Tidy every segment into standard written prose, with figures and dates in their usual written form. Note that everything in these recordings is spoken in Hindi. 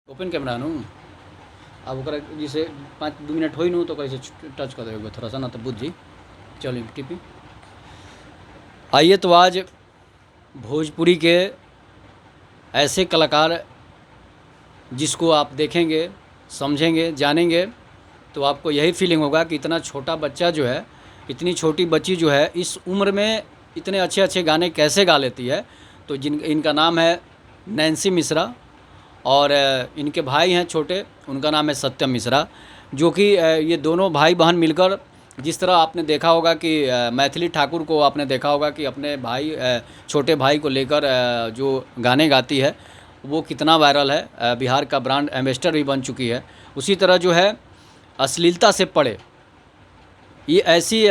ओपन कैमरा नु अब ओकरा जैसे 5-2 मिनट हो ही नु तो कैसे टच कर देगा थोड़ा सा ना तो बुझ जी। चलिए टिपी। आइए तो आज भोजपुरी के ऐसे कलाकार जिसको आप देखेंगे, समझेंगे, जानेंगे तो आपको यही फीलिंग होगा कि इतना छोटा बच्चा जो है, इतनी छोटी बच्ची जो है इस उम्र में इतने अच्छे अच्छे गाने कैसे गा लेती है। तो इनका नाम है नैन्सी मिश्रा और इनके भाई हैं छोटे, उनका नाम है सत्यम मिश्रा, जो कि ये दोनों भाई बहन मिलकर जिस तरह आपने देखा होगा कि मैथिली ठाकुर को आपने देखा होगा कि अपने भाई छोटे भाई को लेकर जो गाने गाती है वो कितना वायरल है, बिहार का ब्रांड एम्बेसडर भी बन चुकी है। उसी तरह जो है अश्लीलता से पड़े ये ऐसी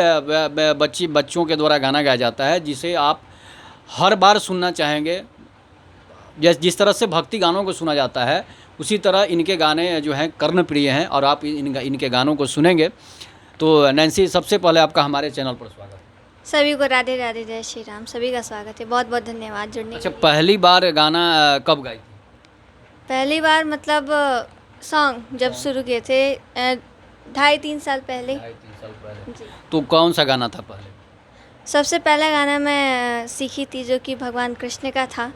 बच्चों के द्वारा गाना गाया जाता है जिसे आप हर बार सुनना चाहेंगे। जिस तरह से भक्ति गानों को सुना जाता है उसी तरह इनके गाने जो हैं कर्णप्रिय हैं और आप इनके गानों को सुनेंगे। तो नैन्सी, सबसे पहले आपका हमारे चैनल पर स्वागत है। सभी को राधे राधे, जय श्री राम। सभी का स्वागत है, बहुत बहुत धन्यवाद जुड़ने अच्छा, के लिए। पहली बार गाना कब गाई थी? पहली बार मतलब सॉन्ग जब शुरू किए थे 2.5-3 साल पहले। 2.5-3 साल पहले। जी। तो कौन सा गाना था पहले? सबसे पहला गाना मैं सीखी थी जो कि भगवान कृष्ण का था।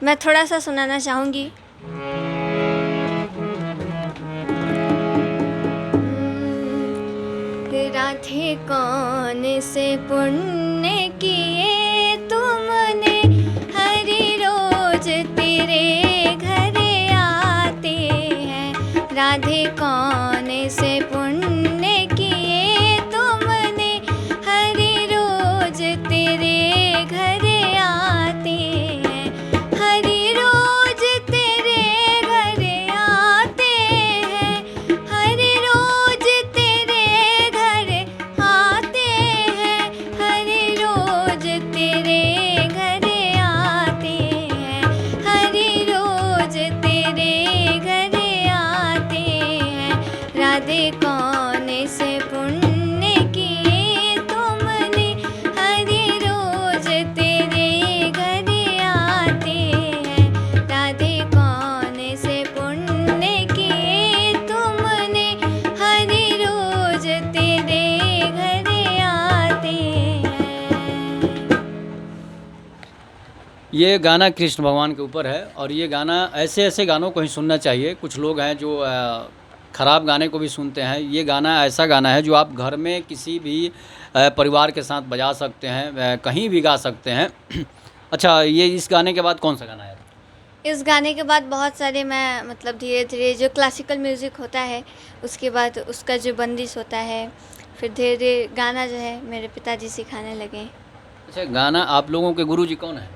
मैं थोड़ा सा सुनाना चाहूँगी। राधे कौन से पुण्य किए तुमने, हरि रोज तेरे घर आते हैं। राधे कौन से पुण्य किए तुमने, हरि रोज तेरे घर आते हैं। हरि रोज तेरे घर आते हैं, हरि रोज तेरे घर आते हैं, हरि रोज तेरे घर आते हैं, हरि रोज तेरे घर आते हैं। राधे कौन से पुण्य किए तुमने, हरि रोज तेरे घर आते हैं। राधे कौन से पुण्य किए तुमने, हरि रोज तेरे घर आते हैं। ये गाना कृष्ण भगवान के ऊपर है और ये गाना ऐसे ऐसे गानों को ही सुनना चाहिए। कुछ लोग हैं जो ख़राब गाने को भी सुनते हैं। ये गाना ऐसा गाना है जो आप घर में किसी भी परिवार के साथ बजा सकते हैं, कहीं भी गा सकते हैं। अच्छा, ये इस गाने के बाद कौन सा गाना है? इस गाने के बाद बहुत सारे मैं मतलब धीरे धीरे जो क्लासिकल म्यूज़िक होता है उसके बाद उसका जो बंदिश होता है, फिर धीरे धीरे गाना जो है मेरे पिताजी सिखाने लगे। अच्छा, गाना आप लोगों के गुरुजी कौन है?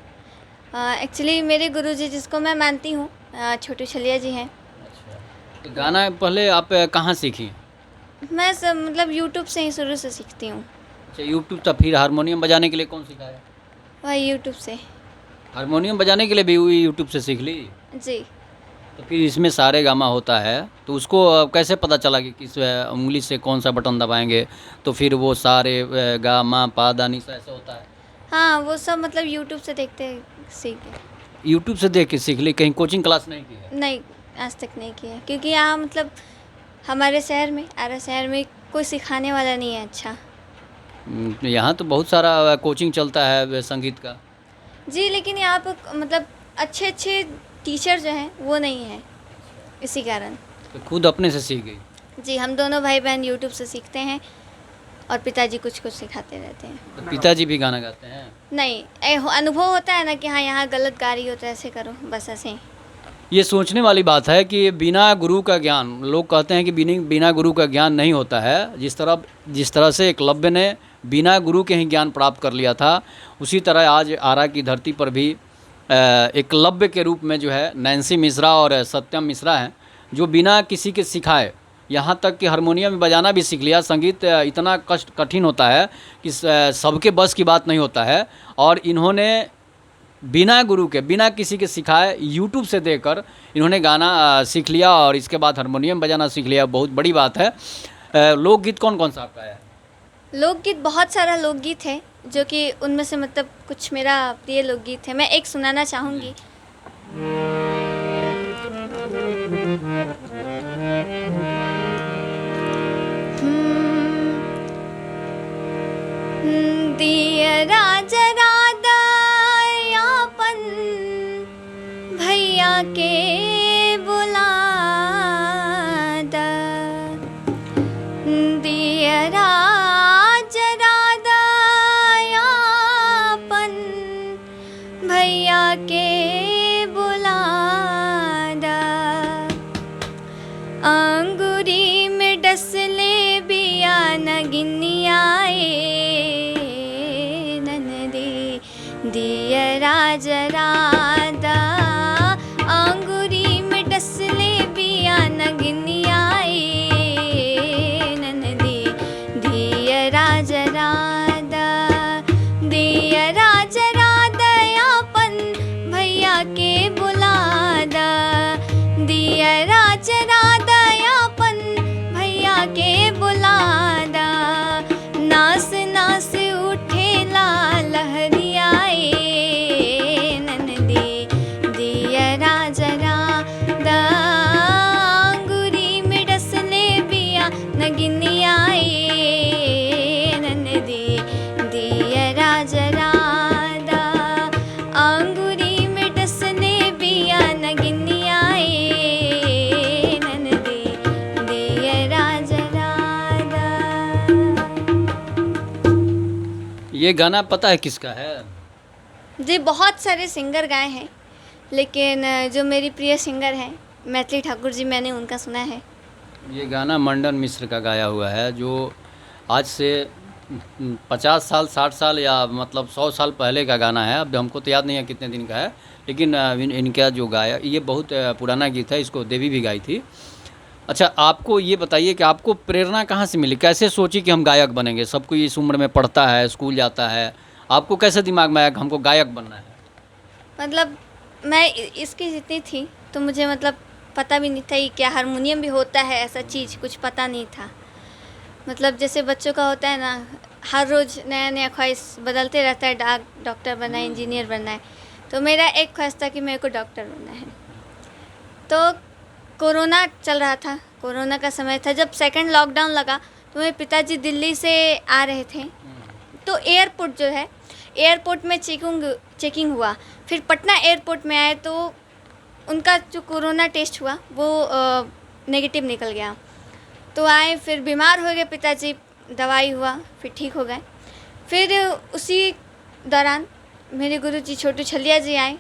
एक्चुअली मेरे गुरुजी जिसको मैं मानती हूँ छोटू छलिया जी हैं। अच्छा, तो गाना पहले आप कहाँ सीखी? मैं सब मतलब यूट्यूब से ही शुरू से सीखती हूँ। अच्छा, यूट्यूब। तो फिर हारमोनियम बजाने के लिए कौन सिखाया? वह यूट्यूब से। हारमोनियम बजाने के लिए भी यूट्यूब से सीख ली? जी। तो फिर इसमें सारे गामा होता है तो उसको कैसे पता चला कि किस उंगली से कौन सा बटन दबाएंगे तो फिर वो सारे गा मा पा दा नी सा ऐसा होता है? हाँ, वो सब मतलब यूट्यूब से देखते सीख गए। यूट्यूब से देख के सीख ली, कहीं कोचिंग क्लास नहीं की है? नहीं, आज तक नहीं किया क्योंकि यहाँ मतलब हमारे शहर में आरा शहर में कोई सिखाने वाला नहीं है अच्छा। यहाँ तो बहुत सारा कोचिंग चलता है संगीत का। जी, लेकिन यहाँ पर मतलब अच्छे अच्छे टीचर जो हैं वो नहीं है, इसी कारण। तो खुद अपने से सीख गई? जी, हम दोनों भाई बहन यूट्यूब से सीखते हैं और पिताजी कुछ कुछ सिखाते रहते हैं। तो पिताजी भी गाना गाते हैं? नहीं, अनुभव होता है ना कि हाँ यहाँ गलत गा रही हो तो ऐसे करो, बस ऐसे ही। ये सोचने वाली बात है कि बिना गुरु का ज्ञान, लोग कहते हैं कि बिना गुरु का ज्ञान नहीं होता है। जिस तरह से एकलव्य ने बिना गुरु के ही ज्ञान प्राप्त कर लिया था, उसी तरह आज आरा की धरती पर भी एकलव्य के रूप में जो है नैन्सी मिश्रा और सत्यम मिश्रा हैं, जो बिना किसी के सिखाए यहाँ तक कि हारमोनियम बजाना भी सीख लिया। संगीत इतना कठिन होता है कि सबके बस की बात नहीं होता है और इन्होंने बिना गुरु के, बिना किसी के सिखाए यूट्यूब से देखकर इन्होंने गाना सीख लिया और इसके बाद हारमोनियम बजाना सीख लिया। बहुत बड़ी बात है। लोकगीत कौन कौन सा आपका है? लोकगीत बहुत सारा लोकगीत है जो कि उनमें से मतलब कुछ मेरा प्रिय लोकगीत है। मैं एक सुनाना चाहूँगी। जरा दयापन भैया के बुलादा, नास नास उठेला लहरियाए ननदी, दियरा जरा दांगुरी में डसले बिया नगिनियाए ननदी, दियरा जरा दा अंगुरी में डसले बिया नगिनियाए ननदी, दियरा जरा दा। ये गाना पता है किसका है? जी बहुत सारे सिंगर गाए हैं, लेकिन जो मेरी प्रिय सिंगर हैं मैथिली ठाकुर जी, मैंने उनका सुना है। ये गाना मंडन मिश्र का गाया हुआ है, जो आज से 50 साल 60 साल या मतलब 100 साल पहले का गाना है। अब हमको तो याद नहीं है कितने दिन का है, लेकिन इनका जो गाया ये बहुत पुराना गीत है, इसको देवी भी गाई थी। अच्छा, आपको ये बताइए कि आपको प्रेरणा कहाँ से मिली? कैसे सोची कि हम गायक बनेंगे? सब कोई इस उम्र में पढ़ता है, स्कूल जाता है, आपको कैसे दिमाग में आया कि हमको गायक बनना है? मतलब मैं इसकी जितनी थी तो मुझे मतलब पता भी नहीं था कि क्या हारमोनियम भी होता है, ऐसा चीज़ कुछ पता नहीं था। मतलब जैसे बच्चों का होता है ना, हर रोज़ नया नया ख्वाहिश बदलते रहता है, डॉक्टर बनना है, इंजीनियर बनना है। तो मेरा एक ख्वाहिश था कि मेरे को डॉक्टर बनना है। तो कोरोना चल रहा था, कोरोना का समय था, जब सेकंड लॉकडाउन लगा तो मेरे पिताजी दिल्ली से आ रहे थे। तो एयरपोर्ट जो है, एयरपोर्ट में चेकिंग हुआ। फिर पटना एयरपोर्ट में आए तो उनका जो कोरोना टेस्ट हुआ वो नेगेटिव निकल गया। तो आए, फिर बीमार हो गए पिताजी, दवाई हुआ, फिर ठीक हो गए। फिर उसी दौरान मेरे गुरुजी छोटू छलिया जी आए।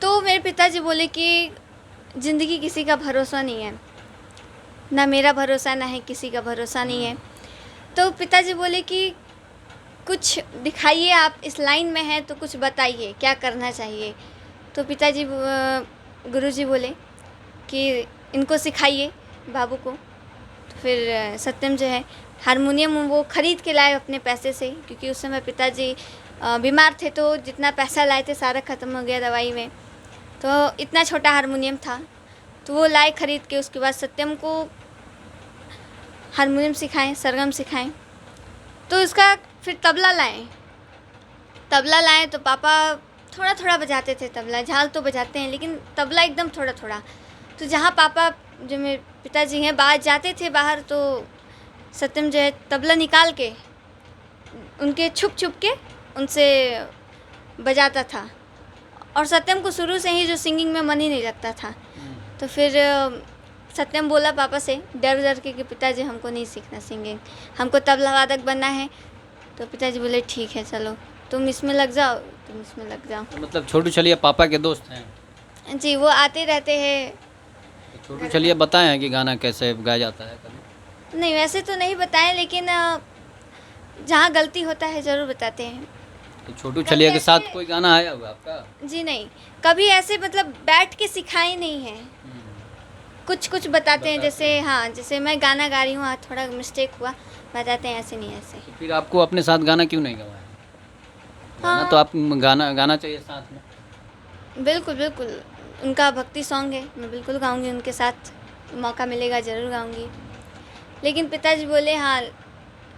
तो मेरे पिताजी बोले कि ज़िंदगी किसी का भरोसा नहीं है, ना मेरा भरोसा ना है, किसी का भरोसा नहीं है। तो पिताजी बोले कि कुछ दिखाइए, आप इस लाइन में हैं तो कुछ बताइए क्या करना चाहिए। तो पिताजी गुरुजी बोले कि इनको सिखाइए बाबू को। तो फिर सत्यम जो है हारमोनियम वो ख़रीद के लाए अपने पैसे से, क्योंकि उस समय पिताजी बीमार थे, तो जितना पैसा लाए थे सारा ख़त्म हो गया दवाई में। तो इतना छोटा हारमोनियम था, तो वो लाए ख़रीद के। उसके बाद सत्यम को हारमोनियम सिखाएं, सरगम सिखाएं। तो उसका फिर तबला लाएं तो पापा थोड़ा थोड़ा बजाते थे तबला, झाल तो बजाते हैं लेकिन तबला एकदम थोड़ा थोड़ा। तो जहाँ पापा जो मेरे पिताजी हैं बाहर जाते थे बाहर, तो सत्यम जो है तबला निकाल के उनके छुप के उनसे बजाता था। और सत्यम को शुरू से ही जो सिंगिंग में मन ही नहीं लगता था। तो फिर सत्यम बोला पापा से डर के कि पिताजी हमको नहीं सीखना सिंगिंग, हमको तबला वादक बनना है। तो पिताजी बोले ठीक है चलो तुम इसमें लग जाओ, तुम इसमें लग जाओ। तो मतलब छोटू छलिया पापा के दोस्त हैं? जी, वो आते रहते हैं। तो छोटू छलिया बताए हैं कि गाना कैसे गाया जाता है कभी? नहीं, वैसे तो नहीं बताएं, लेकिन जहाँ गलती होता है ज़रूर बताते हैं। तो छोटू छलिया के साथ कोई गाना आया हुआ आपका? जी नहीं, कभी ऐसे मतलब बैठ के सिखाए नहीं है। कुछ बताते हैं, जैसे हाँ, जैसे मैं गाना गा रही हूँ, थोड़ा मिस्टेक हुआ, बताते हैं, ऐसे नहीं ऐसे। तो फिर आपको अपने साथ गाना क्यों नहीं गवाया? गाना तो आप गाना चाहिए साथ में। बिल्कुल उनका भक्ति सॉन्ग है, मैं बिल्कुल गाऊंगी उनके साथ, मौका मिलेगा ज़रूर गाऊंगी। लेकिन पिताजी बोले हाँ,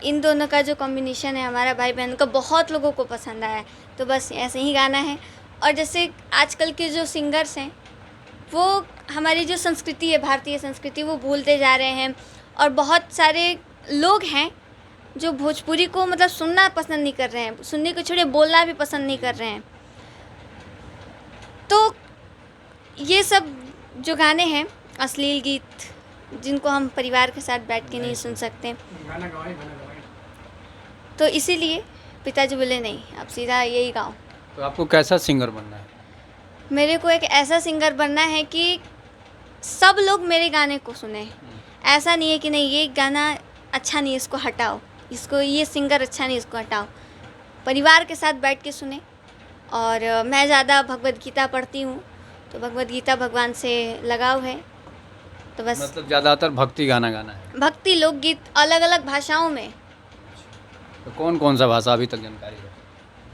इन दोनों का जो कॉम्बिनेशन है हमारा भाई बहन का बहुत लोगों को पसंद आया है, तो बस ऐसे ही गाना है। और जैसे आजकल के जो सिंगर्स हैं वो हमारी जो संस्कृति है, भारतीय संस्कृति, वो भूलते जा रहे हैं। और बहुत सारे लोग हैं जो भोजपुरी को मतलब सुनना पसंद नहीं कर रहे हैं, सुनने को छोड़े बोलना भी पसंद नहीं कर रहे हैं। तो ये सब जो गाने हैं अश्लील गीत, जिनको हम परिवार के साथ बैठ के नहीं सुन सकते, तो इसीलिए पिताजी बोले नहीं, आप सीधा यही गाओ। तो आपको कैसा सिंगर बनना है? मेरे को एक ऐसा सिंगर बनना है कि सब लोग मेरे गाने को सुने। ऐसा नहीं है कि नहीं ये गाना अच्छा नहीं, इसको हटाओ, इसको ये सिंगर अच्छा नहीं, इसको हटाओ। परिवार के साथ बैठ के सुने। और मैं ज़्यादा भगवद गीता पढ़ती हूँ, तो भगवद गीता भगवान से लगाव है, तो बस मतलब ज़्यादातर भक्ति गाना गाना है? भक्ति लोकगीत अलग अलग भाषाओं में। तो कौन सा भाषा अभी तक जानकारी है?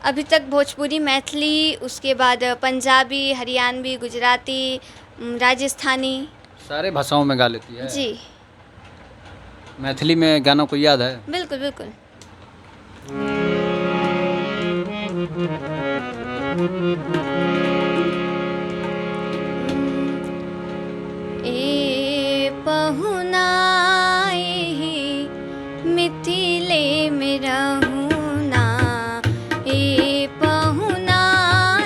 अभी तक भोजपुरी, मैथिली, उसके बाद पंजाबी, हरियाणवी, गुजराती, राजस्थानी, सारे भाषाओं में गा लेती है? जी मैथिली में गानों को याद है? बिल्कुल बिल्कुल। ए पहुना एहि मिथिले में रहुना, ए पहुना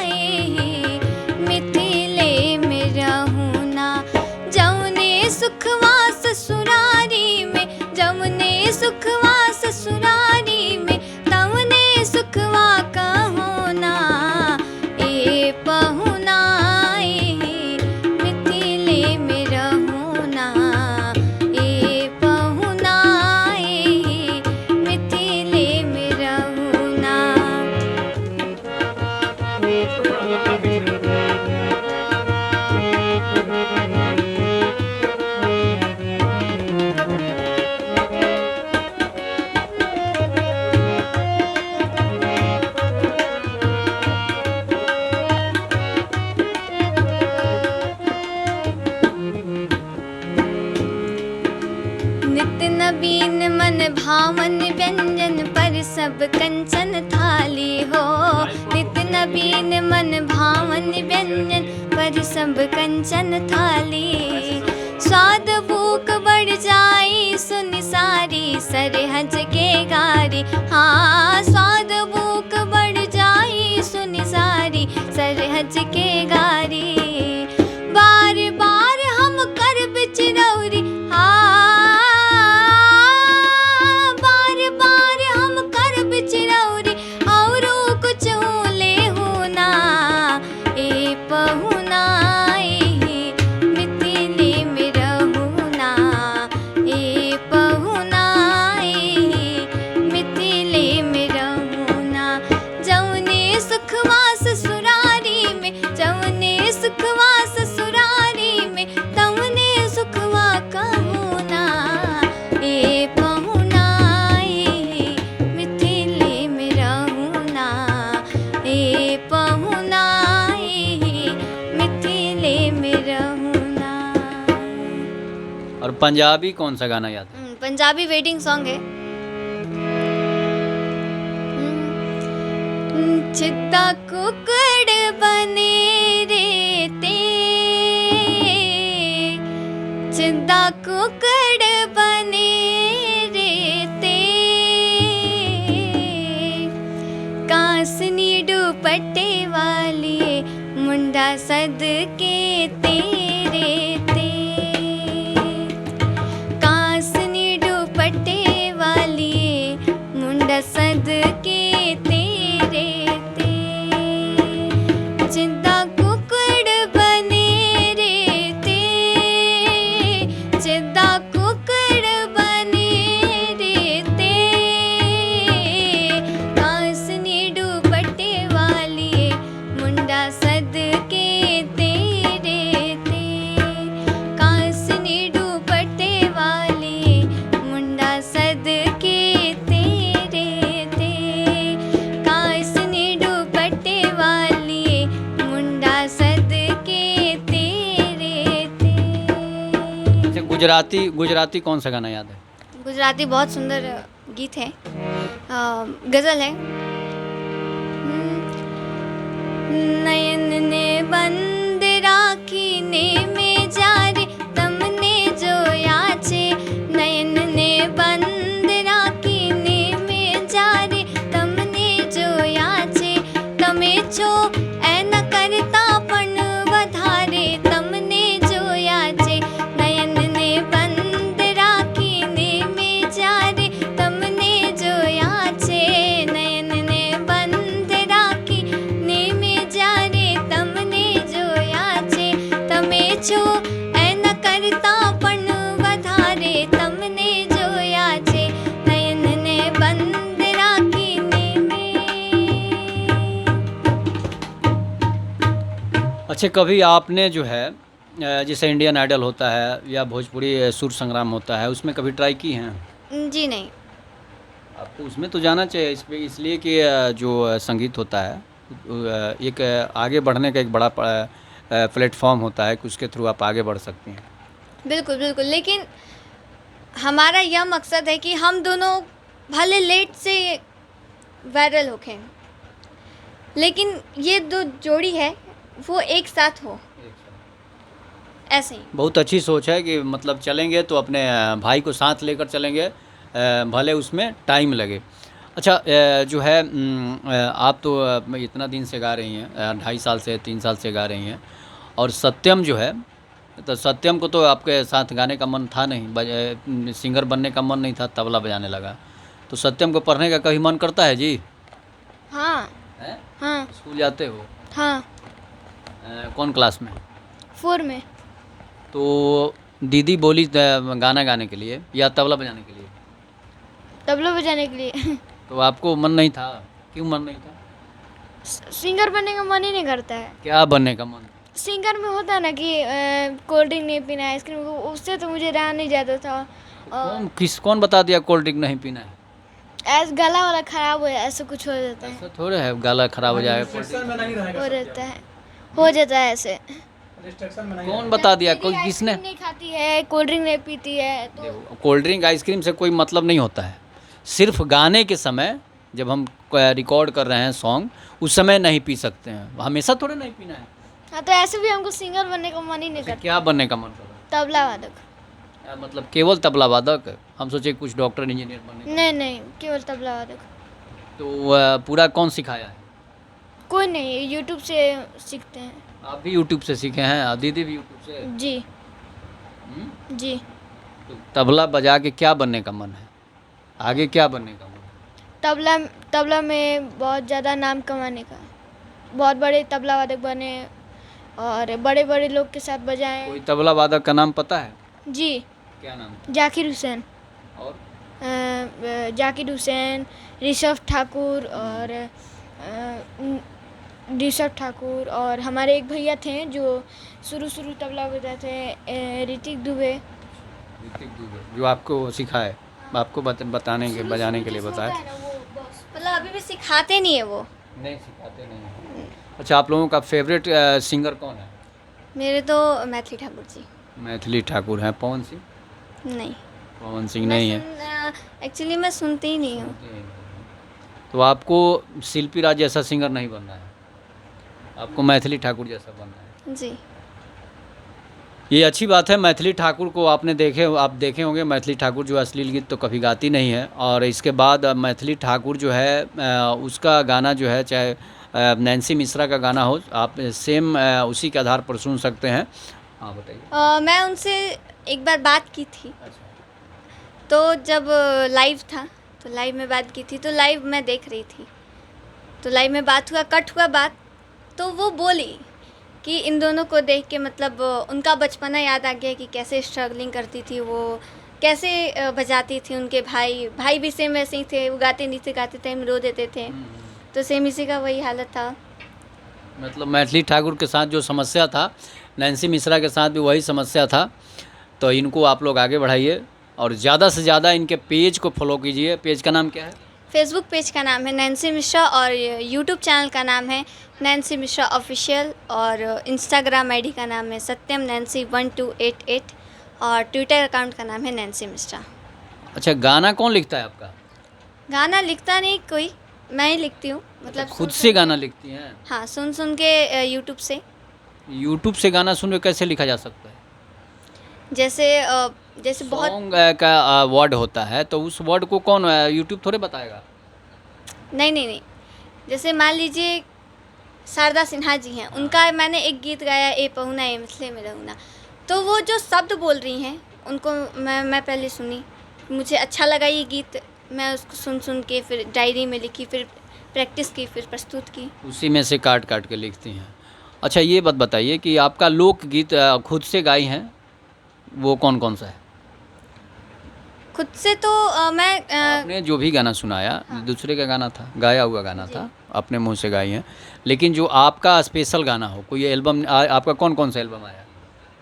एहि मिथिले में रहुना, जौने सुखवा ससुरारी में, जौने सुखवा ससुरारी में, तौने सुखवा कहोना, ए पहुना एहि मिथिले में रहुना, ए पहुना एहि मिथिले में रहुना। नित्य नवीन मन भावन व्यंजन पर सब कंचन थाली हो, नित्य नवीन मन भावन व्यंजन पर सब कंचन थाली, स्वाद भूख बढ़ जाई सुन सारी सरहज के गारी, हाँ स्वाद भूख बढ़ जाई सुन सारी सरहज के गारी, बार बार हम कर बिचरौरी, हाँ बार बार हम कर बिचरौरी, औरो कुछ ले होना, ए पहुना एहि मिथिले में रहुना, ए पहुना एहि मिथिले में रहुना, जौने सुखवा ससुरारी में, जौने सुखवा ससुरारी में, तौने सुखवा कहुना, ए पहुना एहि मिथिले में रहुना, ए पहुना एहि मिथिले में रहुना। और पंजाबी कौन सा गाना याद है? पंजाबी वेडिंग सॉन्ग है। चित्ता कुकड़ बने रे ते, चित्ता कुकड़ बने रे ते, कांसनी दुपट्टे वाली मुंडा सद के तेरे ते, कांसनी दुपट्टे वाली मुंडा सद के तेरे ते, चिंता कुकड़ बने रे ते, चिंता कुकड़ बने रे ते, कांसनी दुपट्टे वाली मुंडा सद के तेरे ते, कांसनी दुपट्टे वाली मुंडा सद के तेरे ते, कांसनी दुपट्टे वाली मुंडा सद के तेरे ते। अच्छा, गुजराती कौन सा गाना याद है? गुजराती बहुत सुंदर गीत है, गज़ल है। नयन ने बंद राखी ने में जारे तमने जो याचे, नयन ने बंद राखी ने में जारे तमने जो याचे, तमे छो ऐन करता पण वधारे तमने जो याचे, नयन ने बंद राखी ने में जारे तमने जो याचे, नयन ने बंद राखी ने में जारे तमने जो याचे, तमे छो ऐन करता पण वधारे तमने जो याचे, नयन ने बंद राखी ने में। अच्छा, कभी आपने जो है जैसे इंडियन आइडल होता है या भोजपुरी सुर संग्राम होता है, उसमें कभी ट्राई की हैं? जी नहीं। आपको उसमें तो जाना चाहिए, इसलिए कि जो संगीत होता है एक आगे बढ़ने का एक बड़ा प्लेटफॉर्म होता है कि उसके थ्रू आप आगे बढ़ सकती हैं। बिल्कुल बिल्कुल, लेकिन हमारा यह मकसद है कि हम दोनों भले लेट से वायरल होके, लेकिन ये दो जोड़ी है वो एक साथ हो, ऐसे ही। बहुत अच्छी सोच है कि मतलब चलेंगे तो अपने भाई को साथ लेकर चलेंगे, भले उसमें टाइम लगे। अच्छा, जो है आप तो इतना दिन से गा रही हैं, 2.5 साल से 3 साल से गा रही हैं, और सत्यम जो है, तो सत्यम को तो आपके साथ गाने का मन था नहीं, सिंगर बनने का मन नहीं था, तबला बजाने लगा। तो सत्यम को पढ़ने का कभी मन करता है जी? हाँ हैं? हाँ स्कूल जाते हो? हाँ, कौन क्लास में? 4 में। तो दीदी बोली गाना गाने के लिए या तबला बजाने के लिए? तबला बजाने के लिए। तो आपको मन नहीं था? क्यों मन नहीं था? सिंगर बनने का मन ही नहीं करता है। क्या बनने का मन? सिंगर में होता है ना कि कोल्ड ड्रिंक नहीं पीना है, आइसक्रीम, उससे तो मुझे रहा नहीं जाता था। और कौन बता दिया कोल्ड ड्रिंक नहीं पीना है? ऐसा गला वाला खराब हो जाए, ऐसा कुछ हो जाता है। ऐसा थोड़े है गला खराब हो जाएगा कोल्ड हो रहता है, हो जाता है ऐसे। ड्रिंक? कौन बता दिया? कोई किसने? आइसक्रीम नहीं खाती है, कोल्ड ड्रिंक नहीं पीती है, तो देखो, कोल्ड ड्रिंक आइसक्रीम से कोई मतलब नहीं होता है। सिर्फ गाने के समय जब हम रिकॉर्ड कर रहे हैं सॉन्ग, उस समय नहीं पी सकते हैं, हमेशा थोड़े नहीं पीना है। हाँ, तो ऐसे भी हमको सिंगर बनने का मन ही नहीं करता। क्या बनने का मन कर रहा है? तबला वादक। मतलब केवल तबला वादक? हम सोचे कुछ डॉक्टर इंजीनियर बनने का। नहीं नहीं, केवल तबला वादक। तो पूरा कौन सिखाया है? कोई नहीं, यूट्यूब से सीखते हैं। आप भी यूट्यूब से सीखे हैं और दीदी भी यूट्यूब से? जी जी। तो तबला बजा के क्या बनने का मन है? आगे क्या बनने का मन है? तबला में बहुत ज़्यादा नाम कमाने का, बहुत बड़े तबला वादक बने और बड़े बड़े लोग के साथ बजाएं। कोई तबला वादक का नाम पता है? जी, क्या नाम? जाकिर हुसैन। और जाकिर हुसैन, ऋषभ ठाकुर और ऋषभ ठाकुर, और हमारे एक भैया थे जो शुरू तबला बजाते थे, ऋतिक दुबे। ऋतिक दुबे जो आपको सिखाए, आपको बताने के बजाने के लिए बताए? मतलब अभी भी सिखाते नहीं है वो। नहीं सिखाते नहीं। अच्छा, आप लोगों का फेवरेट सिंगर कौन है? मेरे तो मैथिली ठाकुर जी। मैथिली ठाकुर हैं। पवन सिंह? नहीं, पवन सिंह नहीं है। एक्चुअली मैं सुनती ही नहीं हूँ। तो आपको शिल्पी राज जैसा सिंगर नहीं बनना है, आपको मैथिली ठाकुर जैसा बनना है। जी। ये अच्छी बात है। मैथिली ठाकुर को आप देखे होंगे, मैथिली ठाकुर जो अश्लील गीत तो कभी गाती नहीं है, और इसके बाद मैथिली ठाकुर जो है उसका गाना जो है, चाहे नैन्सी मिश्रा का गाना हो, आप सेम उसी के आधार पर सुन सकते हैं। हाँ बताइए। मैं उनसे एक बार बात की थी, अच्छा। तो जब लाइव था तो लाइव में बात की थी, तो लाइव मैं देख रही थी, तो लाइव में बात हुआ, कट हुआ बात, तो वो बोली कि इन दोनों को देख के मतलब उनका बचपना याद आ गया कि कैसे स्ट्रगलिंग करती थी वो, कैसे बजाती थी। उनके भाई भी सेम वैसे ही थे, वो गाते नहीं थे, गाते टाइम रो देते थे, तो सेम इसी का वही हालत था। मतलब मैथिली ठाकुर के साथ जो समस्या था, नैन्सी मिश्रा के साथ भी वही समस्या था। तो इनको आप लोग आगे बढ़ाइए और ज़्यादा से ज़्यादा इनके पेज को फॉलो कीजिए। पेज का नाम क्या है? फेसबुक पेज का नाम है नैन्सी मिश्रा, और यूट्यूब चैनल का नाम है नैन्सी मिश्रा ऑफिशियल, और इंस्टाग्राम आईडी का नाम है सत्यम नैन्सी 1288, और ट्विटर अकाउंट का नाम है नैन्सी मिश्रा। अच्छा, गाना कौन लिखता है आपका? गाना लिखता नहीं कोई, मैं ही लिखती हूँ, मतलब खुद से गाना लिखती हैं? हाँ, सुन के यूट्यूब से। यूट्यूब से गाना सुन के कैसे लिखा जा सकता है? जैसे बहुत सॉन्ग का वर्ड होता है, तो उस वर्ड को कौन यूट्यूब थोड़े बताएगा? नहीं, जैसे मान लीजिए शारदा सिन्हा जी हैं, उनका मैंने एक गीत गाया, ए पहुना ए मसले में रहूना, तो वो जो शब्द बोल रही हैं उनको मैं पहले सुनी, मुझे अच्छा लगा ये गीत, मैं उसको सुन के फिर डायरी में लिखी, फिर प्रैक्टिस की, फिर प्रस्तुत की। उसी में से काट के लिखती हैं। अच्छा, ये बात बताइए कि आपका लोकगीत खुद से गाई हैं, वो कौन कौन सा है? खुद से तो मैं आपने जो भी गाना सुनाया, हाँ। दूसरे का गाना था, गाया हुआ गाना जी। था, अपने मुंह से गाई हैं, लेकिन जो आपका स्पेशल गाना हो, कोई एल्बम आपका कौन सा एल्बम आया?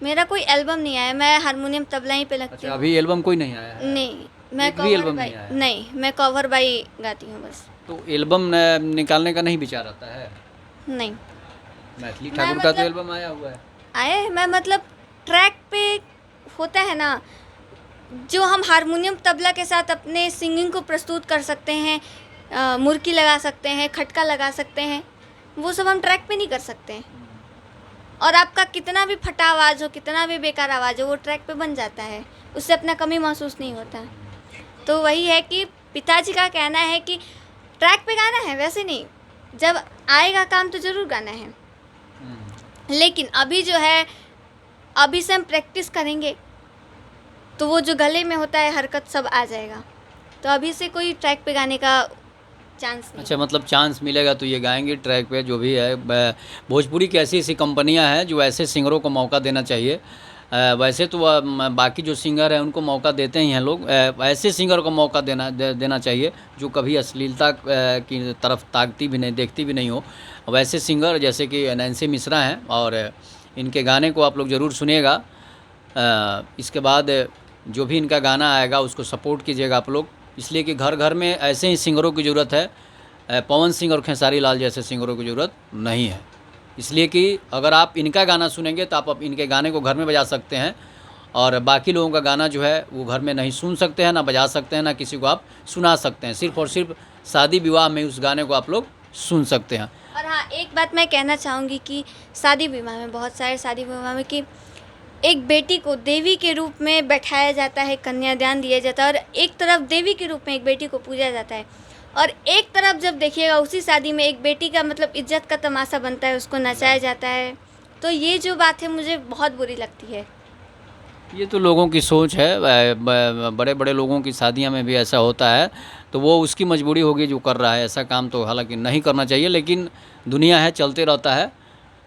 मेरा कोई एल्बम नहीं आया, मैं हारमोनियम तबला ही पे लगती अच्छा, हूँ। अभी एल्बम कोई नहीं आया है? नहीं, मैं एक भी कवर एल्बम बाई नहीं आया? नहीं, मैं कवर बाई गाती हूँ बस। तो एल्बम निकालने का नहीं विचार आता है? नहीं मैथिली मैं ठाकुर का तो मतलब- एल्बम आया हुआ है। आए, मैं मतलब ट्रैक पे होता है ना, जो हम हारमोनियम तबला के साथ अपने सिंगिंग को प्रस्तुत कर सकते हैं, मुर्की लगा सकते हैं, खटका लगा सकते हैं, वो सब हम ट्रैक पे नहीं कर सकते हैं। और आपका कितना भी फटा आवाज़ हो, कितना भी बेकार आवाज़ हो, वो ट्रैक पे बन जाता है, उससे अपना कमी महसूस नहीं होता। तो वही है कि पिताजी का कहना है कि ट्रैक पे गाना है, वैसे नहीं, जब आएगा काम तो ज़रूर गाना है, लेकिन अभी जो है, अभी से हम प्रैक्टिस करेंगे तो वो जो गले में होता है हरकत सब आ जाएगा। तो अभी से कोई ट्रैक पे गाने का चांस नहीं। अच्छा, मतलब चांस मिलेगा तो ये गाएंगे ट्रैक पे जो भी है। भोजपुरी की ऐसी ऐसी कंपनियां हैं जो ऐसे सिंगरों को मौका देना चाहिए। वैसे तो बाकी जो सिंगर हैं उनको मौका देते ही हैं लोग, ऐसे सिंगर को मौका देना चाहिए जो कभी अश्लीलता की तरफ ताकती भी नहीं, देखती भी नहीं हो। वैसे सिंगर जैसे कि नैन्सी मिश्रा हैं, और इनके गाने को आप लोग ज़रूर सुनिएगा। इसके बाद जो भी इनका गाना आएगा उसको सपोर्ट कीजिएगा आप लोग, इसलिए कि घर घर में ऐसे ही सिंगरों की ज़रूरत है। पवन सिंह और खेसारी लाल जैसे सिंगरों की ज़रूरत नहीं है। इसलिए कि अगर आप इनका गाना सुनेंगे तो आप इनके गाने को घर में बजा सकते हैं, और बाकी लोगों का गाना जो है वो घर में नहीं सुन सकते हैं, ना बजा सकते हैं, ना किसी को आप सुना सकते हैं। सिर्फ़ और सिर्फ शादी विवाह में उस गाने को आप लोग सुन सकते हैं। और हाँ, एक बात मैं कहना चाहूँगी कि शादी विवाह में, बहुत सारे शादी विवाह में कि एक बेटी को देवी के रूप में बैठाया जाता है, कन्यादान दिया जाता है, और एक तरफ देवी के रूप में एक बेटी को पूजा जाता है, और एक तरफ जब देखिएगा उसी शादी में एक बेटी का मतलब इज्जत का तमाशा बनता है, उसको नचाया जाता है। तो ये जो बात है मुझे बहुत बुरी लगती है। ये तो लोगों की सोच है, बड़े बड़े लोगों की शादियां में भी ऐसा होता है, तो वो उसकी मजबूरी होगी जो कर रहा है। ऐसा काम तो हालांकि नहीं करना चाहिए, लेकिन दुनिया है, चलते रहता है।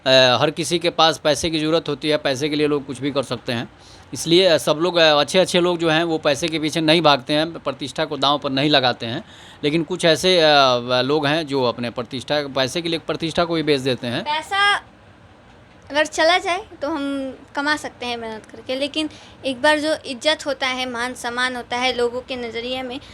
हर किसी के पास पैसे की ज़रूरत होती है, पैसे के लिए लोग कुछ भी कर सकते हैं। इसलिए सब लोग, अच्छे अच्छे लोग जो हैं वो पैसे के पीछे नहीं भागते हैं, प्रतिष्ठा को दांव पर नहीं लगाते हैं। लेकिन कुछ ऐसे लोग हैं जो अपने प्रतिष्ठा, पैसे के लिए प्रतिष्ठा को भी बेच देते हैं। पैसा अगर चला जाए तो हम कमा सकते हैं मेहनत करके, लेकिन एक बार जो इज्जत होता है, मान सम्मान होता है लोगों के नज़रिए में,